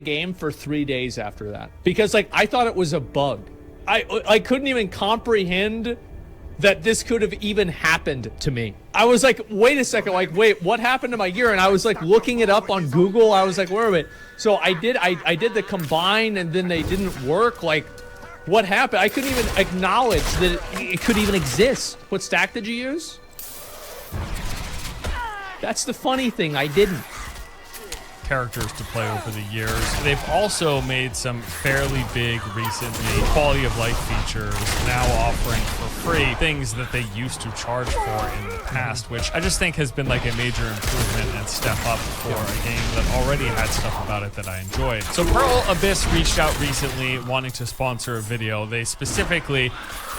game for 3 days after that because like I thought it was a bug. I couldn't even comprehend that this could have even happened to me. I was like, wait a second, like, wait, what happened to my gear? And I was like looking it up on Google. I was like, wait a minute. So I did the combine and then they didn't work. Like, what happened? I couldn't even acknowledge that it could even exist. What stack did you use? That's the funny thing, I didn't. Characters to play over the years. They've also made some fairly big recently quality of life features, now offering for free things that they used to charge for in the past, which I just think has been like a major improvement and step up for a game that already had stuff about it that I enjoyed. So Pearl Abyss reached out recently wanting to sponsor a video. They specifically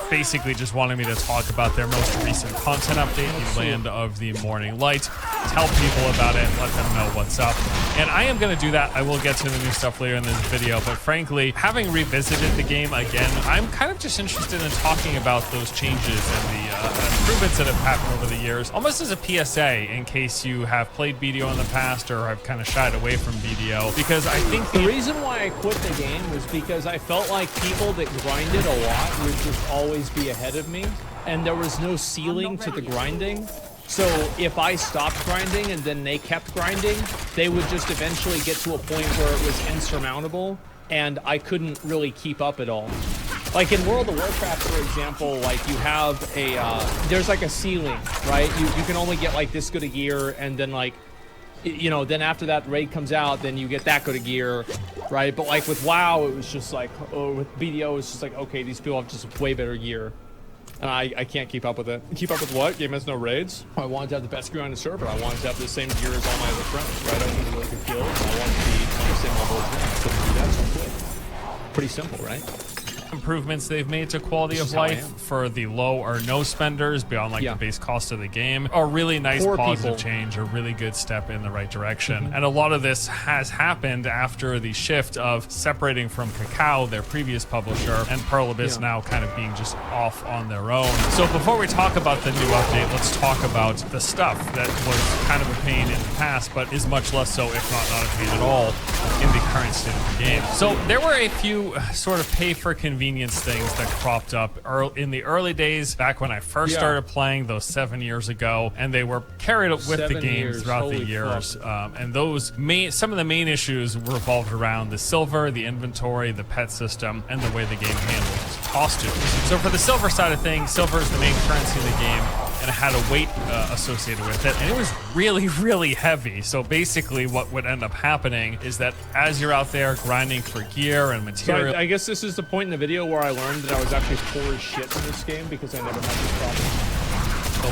basically just wanted me to talk about their most recent content update, the Land of the Morning Light, tell people about it, let them know what's up. And I am going to do that. I will get to the new stuff later in this video, but frankly, having revisited the game again, I'm kind of just interested in talking about those changes and the improvements that have happened over the years, almost as a PSA in case you have played BDO in the past or have kind of shied away from BDO, because I think the reason why I quit the game was because I felt like people that grinded a lot would just always be ahead of me, and there was no ceiling to the grinding. So if I stopped grinding and then they kept grinding, they would just eventually get to a point where it was insurmountable and I couldn't really keep up at all. Like in World of Warcraft, for example, like you have a there's like a ceiling, right? You can only get like this good a gear, and then like, you know, then after that raid comes out, then you get that good a gear, right? But like with WoW, it was just like, or with BDO, it's just like, okay, these people have just way better gear. And I can't keep up with it. Keep up with what? Game has no raids? I wanted to have the best gear on the server. I wanted to have the same gear as all my other friends, right? I wanted to really good kills. I wanted to be on the same level as them. I couldn't do that, so I quit. Pretty simple, right? Improvements they've made to quality of life for the low or no spenders beyond like the base cost of the game. A really nice positive change, a really good step in the right direction. And a lot of this has happened after the shift of separating from Cacao, their previous publisher, and Pearl Abyss now kind of being just off on their own. So before we talk about the new update, let's talk about the stuff that was kind of a pain in the past, but is much less so, if not a pain at all, in the current state of the game. So there were a few sort of pay for convenience things that cropped up in the early days, back when I first started playing, those 7 years ago, and they were carried with the game throughout the years. And those some of the main issues revolved around the silver, the inventory, the pet system, and the way the game handles costumes. So for the silver side of things, silver is the main currency in the game, and it had a weight associated with it, and it was really, really heavy. So basically what would end up happening is that as you're out there grinding for gear and material... So I guess this is the point in the video where I learned that I was actually poor as shit in this game because I never had this problem.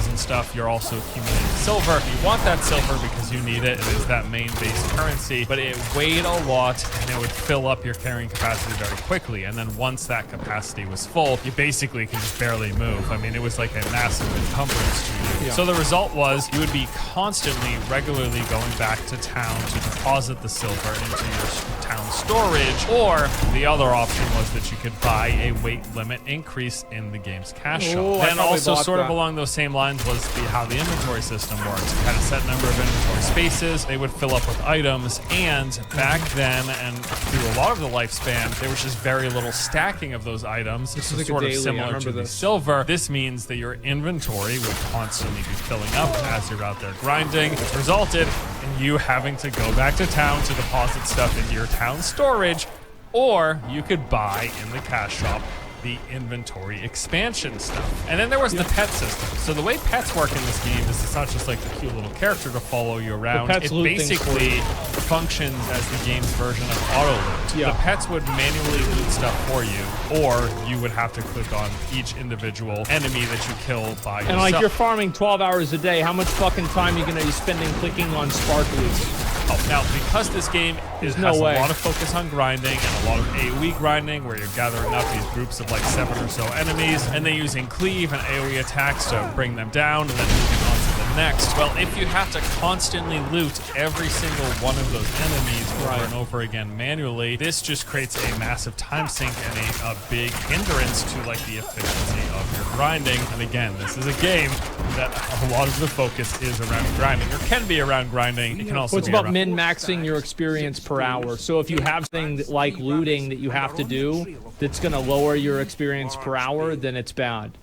And stuff, you're also accumulating silver. You want that silver because you need it. It is that main base currency, but it weighed a lot and it would fill up your carrying capacity very quickly. And then once that capacity was full, you basically could just barely move. I mean, it was like a massive encumbrance to you. So the result was you would be constantly, regularly going back to town to deposit the silver into your town storage, or the other option was that you could buy a weight limit increase in the game's cash shop. Then also sort of along those same lines was how the inventory system works. You had a set number of inventory spaces, they would fill up with items, and back then and through a lot of the lifespan, there was just very little stacking of those items. This is sort of similar to the silver. This means that your inventory would constantly be filling up as you're out there grinding, which resulted in you having to go back to town to deposit stuff into your town storage, or you could buy in the cash shop the inventory expansion stuff. And then there was the pet system. So the way pets work in this game is it's not just like a cute little character to follow you around. It basically functions as the game's version of auto loot. The pets would manually loot stuff for you, or you would have to click on each individual enemy that you kill by yourself. And like you're farming 12 hours a day, how much fucking time are you gonna be spending clicking on sparklies? Now, because this game has a lot of focus on grinding and a lot of AoE grinding, where you're gathering up these groups of like 7 or so enemies, and then using cleave and AoE attacks to bring them down, and then moving on to the next? Well, if you have to constantly loot every single one of those enemies over and over again manually, this just creates a massive time sink and a big hindrance to like the efficiency of your grinding. And again, this is a game that a lot of the focus is around grinding, or can be around grinding. It can also It's be about around min-maxing your experience per hour. So if you have things like looting that you have to do that's going to lower your experience per hour, then it's bad.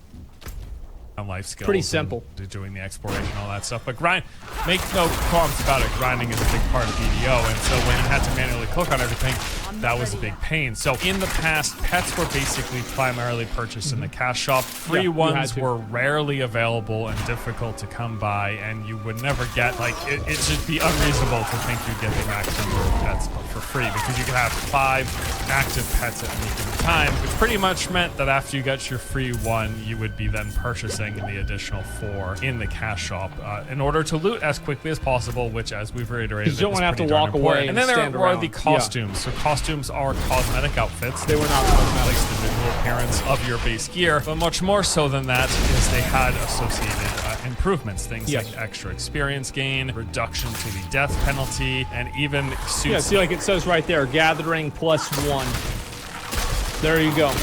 life skills. Pretty simple. Doing the exploration, all that stuff. But grind, make no qualms about it, grinding is a big part of BDO. And so when you had to manually click on everything, that was a big pain. So in the past, pets were basically primarily purchased in the cash shop. Free ones were rarely available and difficult to come by, and you would never get, like, it should be unreasonable to think you'd get the max number of pets for free, because you could have 5 active pets at any given time, which pretty much meant that after you got your free one, you would be then purchasing the additional 4 in the cash shop in order to loot as quickly as possible, which, as we've reiterated, you don't is want to have to pretty darn walk important. away And then there stand are around. the costumes. So costumes are cosmetic outfits. They were not cosmetic. The visual appearance of your base gear, but much more so than that is they had associated improvements, things like extra experience gain, reduction to the death penalty, and even suits. Yeah, see, like it says right there, gathering +1. There you go. And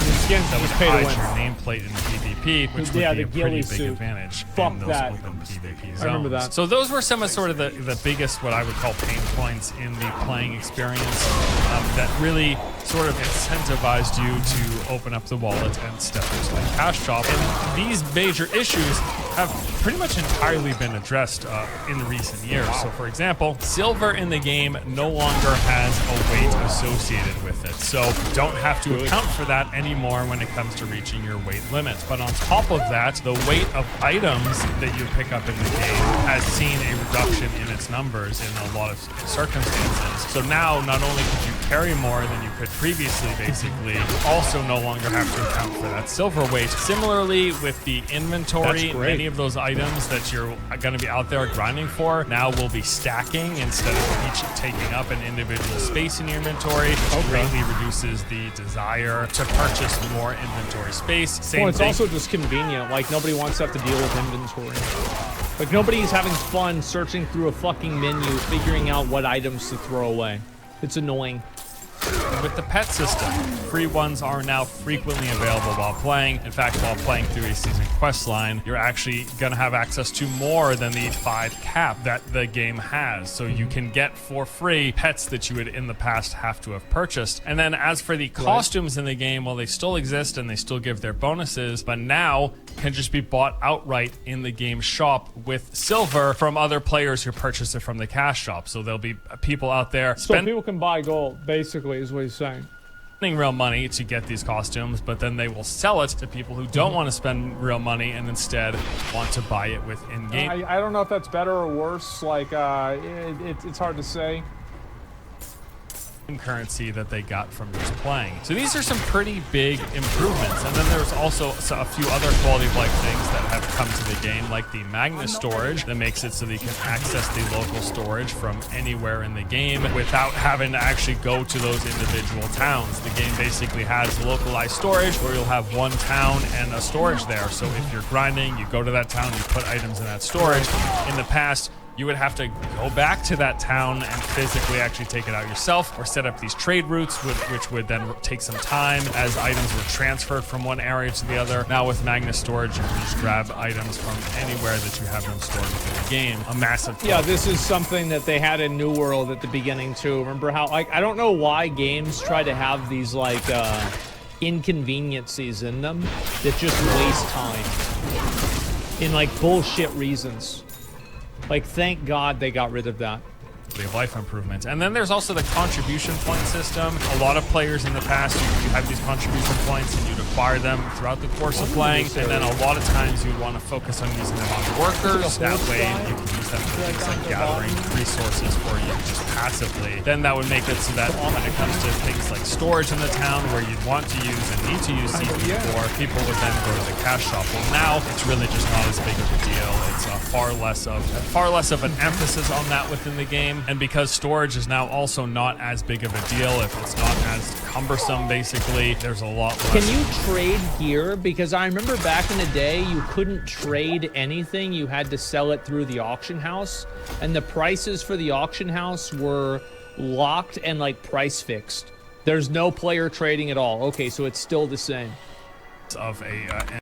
the skins that just would pay to hide win. your nameplate in PvP, which would be the a pretty ghillie big suit. advantage Fuck in those that. open PvP zones. I remember that. So those were some of sort of the biggest, what I would call, pain points in the playing experience that really sort of incentivized you to open up the wallet and step into the cash shop. And these major issues have pretty much entirely been addressed in recent years. So for example, silver in the game no longer has a weight associated with it. So you don't have to account for that anymore when it comes to reaching your weight limit. But on top of that, the weight of items that you pick up in the game has seen a reduction in its numbers in a lot of circumstances. So now not only could you carry more than you could previously, basically, you also no longer have to account for that silver weight. Similarly, with the inventory, many of those items that you're going to be out there grinding for now will be stacking instead of each taking up an individual space in your inventory, which greatly reduces the desire to purchase more inventory space. Well, it's also just convenient. Like, nobody wants to have to deal with inventory. Like, nobody's having fun searching through a fucking menu, figuring out what items to throw away. It's annoying. With the pet system, free ones are now frequently available while playing. In fact, while playing through a season quest line, you're actually going to have access to more than the 5 cap that the game has. So you can get for free pets that you would in the past have to have purchased. And then as for the costumes in the game, well, they still exist and they still give their bonuses, but now can just be bought outright in the game shop with silver from other players who purchase it from the cash shop. So there'll be people out there So people can buy gold, basically, is what he's saying. spending real money to get these costumes, but then they will sell it to people who don't want to spend real money and instead want to buy it with in-game. I don't know if that's better or worse. Like, it's hard to say. Currency that they got from just playing. So these are some pretty big improvements. And then there's also a few other quality of life things that have come to the game, like the Magna storage that makes it so that you can access the local storage from anywhere in the game without having to actually go to those individual towns. The game basically has localized storage where you'll have one town and a storage there. So if you're grinding, you go to that town, you put items in that storage. In the past, you would have to go back to that town and physically actually take it out yourself, or set up these trade routes, which would then take some time as items were transferred from one area to the other. Now with Magna storage, you can just grab items from anywhere that you have them stored within the game. A massive Yeah, this is something that they had in New World at the beginning too. Remember how, like, I don't know why games try to have these, like, inconveniences in them that just waste time in, like, bullshit reasons. Like, thank God they got rid of that. of life improvements. And then there's also the contribution point system. A lot of players in the past, you have these contribution points and you'd acquire them throughout the course of playing, and then a lot of times you'd want to focus on using them on workers. That way you can use them for things like gathering resources for you just passively. Then that would make it so that when it comes to things like storage in the town where you'd want to use and need to use CPU for, people would then go to the cash shop. Well, now it's really just not as big of a deal. It's far less of an emphasis on that within the game. And because storage is now also not as big of a deal, if it's not as cumbersome, basically, there's a lot less. Can you trade gear? Because I remember back in the day, you couldn't trade anything. You had to sell it through the auction house. And the prices for the auction house were locked and like price fixed. There's no player trading at all. Okay, so it's still the same. Of a